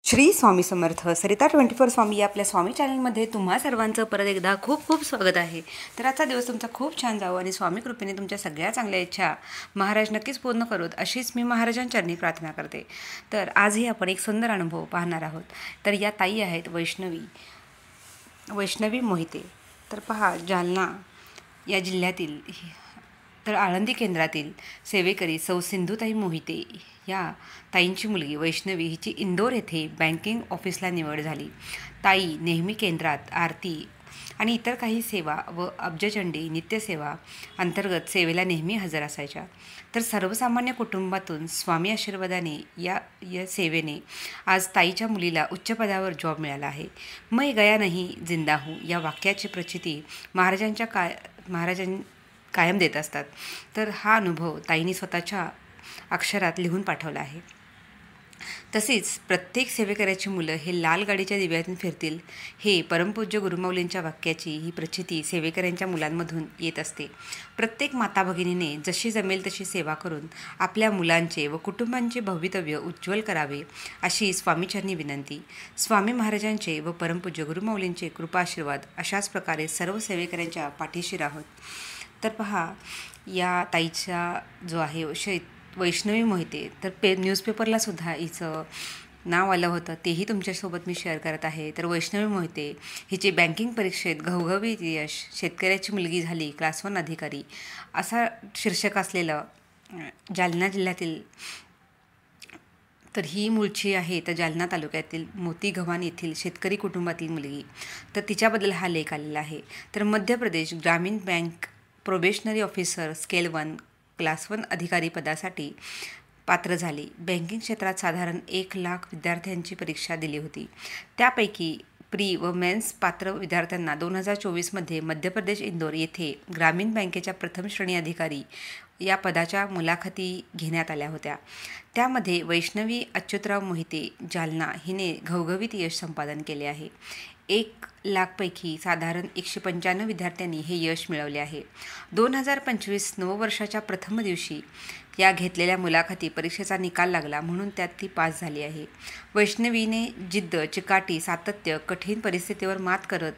श्री स्वामी समर्थ सरिता 24 स्वामी आपल्या स्वामी चॅनलमध्ये तुम्हा सर्वांचं परत एकदा खूप खूप स्वागत आहे। तर आजचा दिवस तुमचा खूप छान जावो आणि स्वामी कृपेने तुमच्या सगळ्या चांगल्या इच्छा महाराज नक्कीच पूर्ण करोत अशीच मी महाराजांचरणी प्रार्थना करते। तर आजही आपण एक सुंदर अनुभव पाहणार आहोत। तर या ताई आहेत वैष्णवी मोहिते। तर पहा, जालना या जिल्ह्यातील तर आळंदी केंद्रातील सेवेकरी सौ सिंधुताई मोहिते या ताईंची मुलगी वैष्णवी हिची इंदोर येथे बँकिंग ऑफिसला निवड झाली। ताई नेहमी केंद्रात आरती आणि इतर काही सेवा व अब्जचंडी नित्यसेवा अंतर्गत सेवेला नेहमी हजर असायच्या। तर सर्वसामान्य कुटुंबातून स्वामी आशीर्वादाने या सेवेने आज ताईच्या मुलीला उच्च पदावर जॉब मिळाला आहे। मैं गया नहीं जिंदा हूँ या वाक्याची प्रचिती महाराजां कायम देत असतात। तर हा अनुभव ताईंनी स्वतःच्या अक्षरात लिहून पाठवला आहे। तसेच प्रत्येक सेवेकऱ्याची मुलं हे लाल गाडीच्या दिव्यातून फिरतील हे परमपूज्य गुरुमाऊलींच्या वाक्याची ही प्रचिती सेवेकऱ्यांच्या मुलांमधून येत असते। प्रत्येक माता भगिनीने जशी जमेल तशी सेवा करून आपल्या मुलांचे व कुटुंबांचे भवितव्य उज्ज्वल करावे अशी स्वामीचरणी विनंती। स्वामी महाराजांचे व परमपूज्य गुरुमाऊलींचे कृपा आशीर्वाद अशाच प्रकारे सर्व सेवेकऱ्यांच्या पाठीशी राहोत। तर पहा, या ताईचा जो आहे वैष्णवी मोहिते, तर न्यूजपेपरला सुद्धा हिचं नाव आलं होतं, तेही तुमच्यासोबत मी शेअर करत आहे। तर वैष्णवी मोहिते हिचे बँकिंग परीक्षेत घवघवीत यश, शेतकऱ्याची मुलगी झाली क्लास 1 अधिकारी असा शीर्षक असलेलं जालना जिल्ह्यातील, तर ही मूळची आहे तर जालना तालुक्यातील मोती गव्हाण येथील शेतकरी कुटुंबातील मुलगी। तर तिच्याबद्दल हा लेख आलेला आहे। तर मध्य प्रदेश ग्रामीण bank probationary officer scale 1 class 1 अधिकारी पदासाठी पात्र झाली। बँकिंग क्षेत्रात साधारण 1 लाख विद्यार्थ्यांची परीक्षा दिली होती। त्यापैकी प्री व मेन्स पात्र विद्यार्थ्यांना 2024मध्ये मध्य प्रदेश इंदोर येथे ग्रामीण बँकेच्या प्रथम श्रेणी अधिकारी या पदाच्या मुलाखती घेण्यात आल्या होत्या। त्यामध्ये वैष्णवी अच्युतराव मोहिते जालना हिने घवघवीत यश संपादन केले आहे। 1 लाखपैकी साधारण 195 विद्यार्थ्यांनी हे यश मिळवले आहे। 2025 नववर्षाच्या प्रथम दिवशी या घेतलेल्या मुलाखती परीक्षेचा निकाल लागला म्हणून त्यात ती पास झाली आहे। वैष्णवीने जिद्द, चिकाटी, सातत्य, कठीण परिस्थितीवर मात करत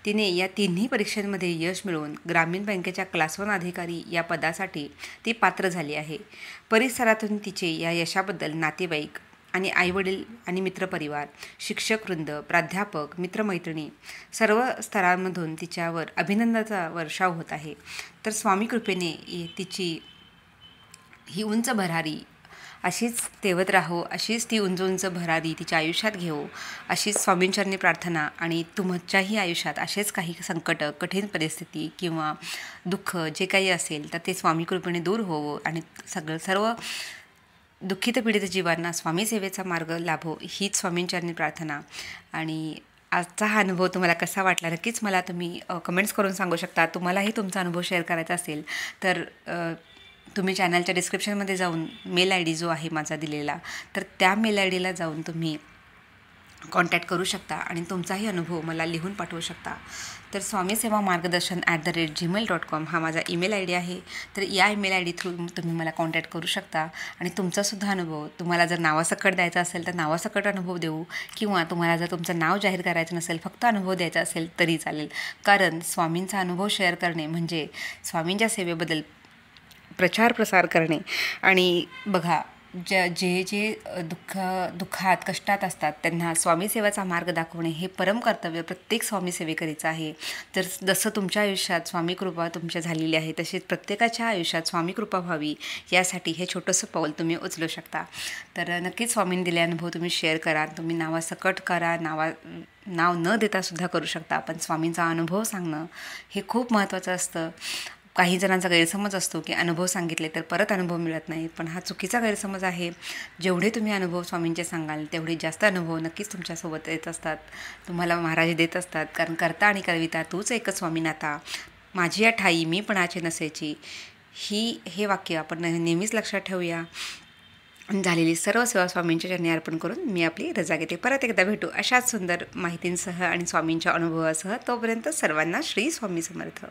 तिने या तिन्ही परीक्षांमध्ये यश मिळवून ग्रामीण बँकेच्या क्लास 1 अधिकारी या पदासाठी ती पात्र झाली आहे। परिसरातून तिचे या यशाबद्दल नातेवाईक आणि आईवडील आणि मित्रपरिवार, शिक्षकवृंद, प्राध्यापक, मित्रमैत्रिणी सर्व स्तरांमधून तिच्यावर अभिनंदनाचा वर्षाव होत आहे। तर स्वामी कृपेने तिची ही उंच भरारी अशीच तेवत राहो, अशीच ती उंच भरारी तिच्या आयुष्यात घेऊ अशीच स्वामींचरणी प्रार्थना। आणि तुमच्याही आयुष्यात असेच काही संकट, कठीण परिस्थिती किंवा दुःख जे काही असेल तर ते स्वामी कृपेने दूर होवो आणि सर्व दुःखित पीडित जीवांना स्वामी सेवेचा मार्ग लाभो हीच स्वामींचरणी प्रार्थना। आणि आजचा हा अनुभव तुम्हाला कसा वाटला नक्कीच मला तुम्ही कमेंट्स करून सांगू शकता। तुम्हालाही तुमचा अनुभव शेअर करायचा असेल तर तुम्ही चॅनलच्या डिस्क्रिप्शनमध्ये जाऊन मेल ID जो आहे माझा दिलेला, तर त्या मेल IDला जाऊन तुम्ही कॉन्टॅक्ट करू शकता आणि तुमचाही अनुभव मला लिहून पाठवू शकता। तर swamisevamargdarshan@gmail.com हा माझा ईमेल ID आहे। तर या ईमेल ID थ्रू तुम्ही मला कॉन्टॅक्ट करू शकता आणि तुमचासुद्धा अनुभव, तुम्हाला जर नावासकट द्यायचा असेल तर नावासकट अनुभव देऊ, किंवा तुम्हाला जर तुमचं नाव जाहीर करायचं नसेल, फक्त अनुभव द्यायचा असेल तरी चालेल। कारण स्वामींचा अनुभव शेअर करणे म्हणजे स्वामींच्या सेवेबद्दल प्रचार प्रसार करणे। आणि बघा, जे दुःखात कष्टात असतात त्यांना स्वामी सेवेचा मार्ग दाखवणे हे परम कर्तव्य प्रत्येक स्वामी सेवेकरीचं आहे। तर जसं तुमच्या आयुष्यात स्वामी कृपा तुमच्या झालेली आहे तसेच प्रत्येकाच्या आयुष्यात स्वामी कृपा व्हावी यासाठी हे छोटंसं पाऊल तुम्ही उचलू शकता। तर नक्कीच स्वामींनी दिले अनुभव तुम्ही शेअर करा, तुम्ही नावासकट करा, नाव न देता सुद्धा करू शकता, पण स्वामींचा अनुभव सांगणं हे खूप महत्त्वाचं असतं। काही जणांचा गैरसमज असतो की अनुभव सांगितले तर परत अनुभव मिळत नाही, पण हा चुकीचा गैरसमज आहे। जेवढे तुम्ही अनुभव स्वामींचे सांगाल तेवढे जास्त अनुभव नक्कीच तुमच्यासोबत येत असतात, तुम्हाला महाराज देत असतात। कारण करता आणि करविता तूच एक स्वामीनाथा, माझी या ठाई मी पणाचे नसेची हे वाक्य आपण नेहमीच लक्षात ठेवूया। झालेली सर्व सेवा स्वामींच्या चरणी अर्पण करून मी आपली रजा घेते। परत एकदा भेटू अशाच सुंदर माहितींसह आणि स्वामींच्या अनुभवासह। तोपर्यंत सर्वांना श्री स्वामी समर्थ।